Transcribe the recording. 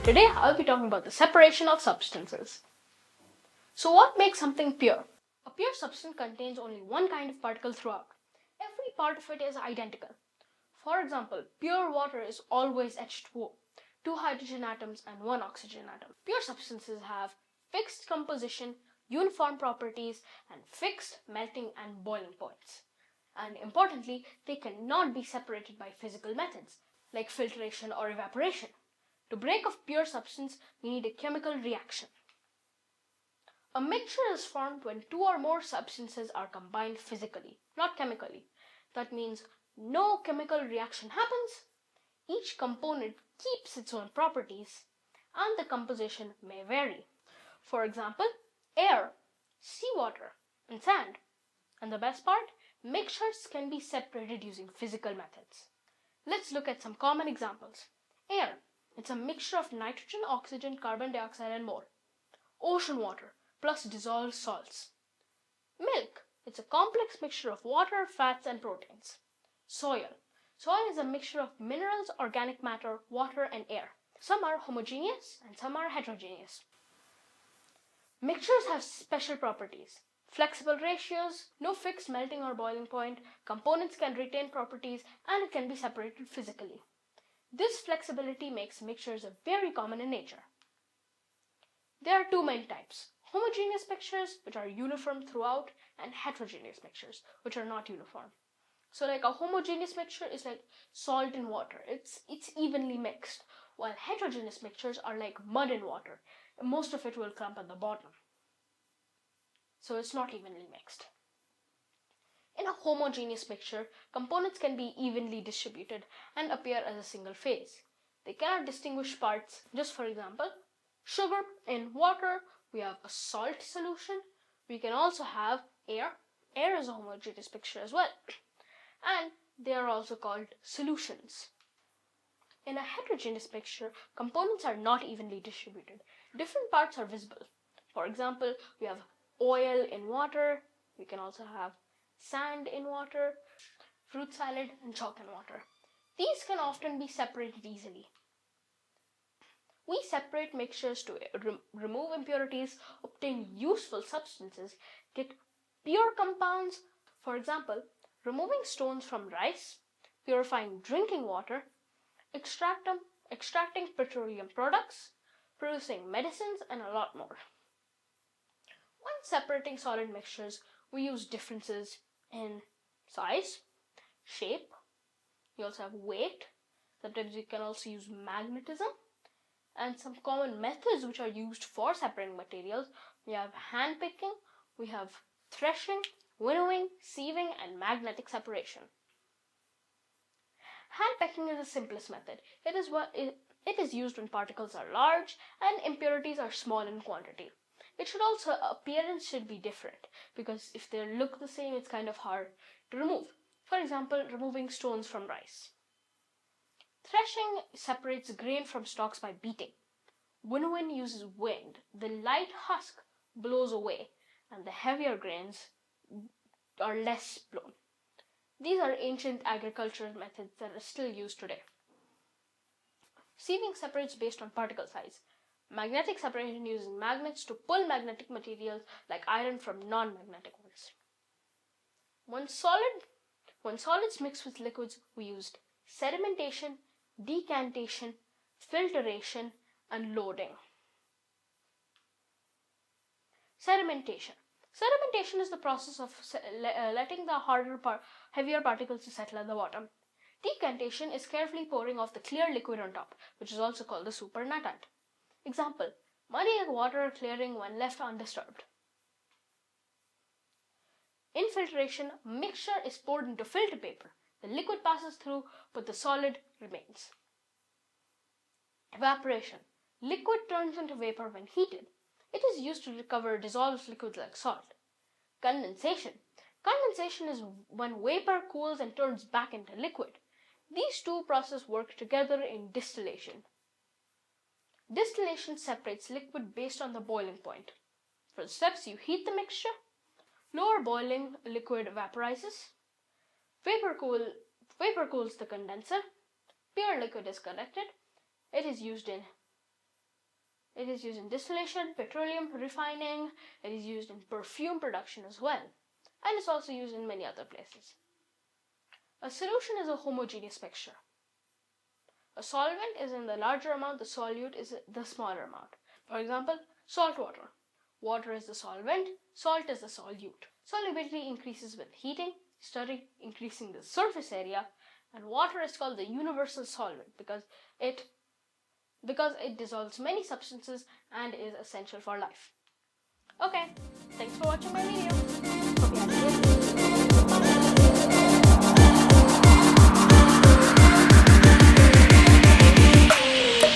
Today I'll be talking about the separation of substances. So what makes something pure? A pure substance contains only one kind of particle throughout. Every part of it is identical. For example, pure water is always H2O, two hydrogen atoms and one oxygen atom. Pure substances have fixed composition, uniform properties, and fixed melting and boiling points. And importantly, they cannot be separated by physical methods like filtration or evaporation. To break a pure substance, we need a chemical reaction. A mixture is formed when two or more substances are combined physically, not chemically. That means no chemical reaction happens. Each component keeps its own properties, and the composition may vary. For example, air, seawater, and sand. And the best part, mixtures can be separated using physical methods. Let's look at some common examples. Air. It's a mixture of nitrogen, oxygen, carbon dioxide, and more. Ocean water plus dissolved salts. Milk. It's a complex mixture of water, fats, and proteins. Soil. Soil is a mixture of minerals, organic matter, water, and air. Some are homogeneous and some are heterogeneous. Mixtures have special properties. Flexible ratios, no fixed melting or boiling point, components can retain properties, and it can be separated physically. This flexibility makes mixtures very common in nature. There are two main types: homogeneous mixtures, which are uniform throughout, and heterogeneous mixtures, which are not uniform. So like a homogeneous mixture is like salt and water. It's evenly mixed, while heterogeneous mixtures are like mud and water. Most of it will clump at the bottom. So it's not evenly mixed. In a homogeneous mixture, components can be evenly distributed and appear as a single phase. They cannot distinguish parts. Just for example, sugar in water, we have a salt solution. We can also have air. Air is a homogeneous mixture as well. And they are also called solutions. In a heterogeneous mixture, components are not evenly distributed. Different parts are visible. For example, we have oil in water. We can also have sand in water, fruit salad, and chalk in water. These can often be separated easily. We separate mixtures to remove impurities, obtain useful substances, get pure compounds. For example, removing stones from rice, purifying drinking water, extracting petroleum products, producing medicines, and a lot more. When separating solid mixtures, we use differences in size, shape. You also have weight. Sometimes you can also use magnetism. And some common methods which are used for separating materials. We have hand picking, we have threshing, winnowing, sieving, and magnetic separation. Hand picking is the simplest method. It is used when particles are large and impurities are small in quantity. Appearance should be different, because if they look the same, it's kind of hard to remove. For example, removing stones from rice. Threshing separates grain from stalks by beating. Winnowing uses wind. The light husk blows away, and the heavier grains are less blown. These are ancient agricultural methods that are still used today. Sieving separates based on particle size. Magnetic separation uses magnets to pull magnetic materials like iron from non-magnetic ones. When solids mix with liquids, we used sedimentation, decantation, filtration, and loading. Sedimentation. Sedimentation is the process of letting the heavier particles to settle at the bottom. Decantation is carefully pouring off the clear liquid on top, which is also called the supernatant. Example: muddy water clearing when left undisturbed. In filtration, mixture is poured into filter paper. The liquid passes through, but the solid remains. Evaporation. Liquid turns into vapor when heated. It is used to recover dissolved liquids like salt. Condensation. Condensation is when vapor cools and turns back into liquid. These two processes work together in distillation. Distillation separates liquid based on the boiling point. For the steps, you heat the mixture. Lower boiling, liquid vaporizes. Vapor cools the condenser. Pure liquid is collected. It is used in It is used in distillation, petroleum refining, it is used in perfume production as well, and it's also used in many other places. A solution is a homogeneous mixture. A solvent is in the larger amount, the solute is the smaller amount. For example, salt water. Water is the solvent, salt is the solute. Solubility increases with heating, stirring, increasing the surface area, and water is called the universal solvent because it dissolves many substances and is essential for life. Okay, thanks for watching my video. Hope you had a good day. Bye.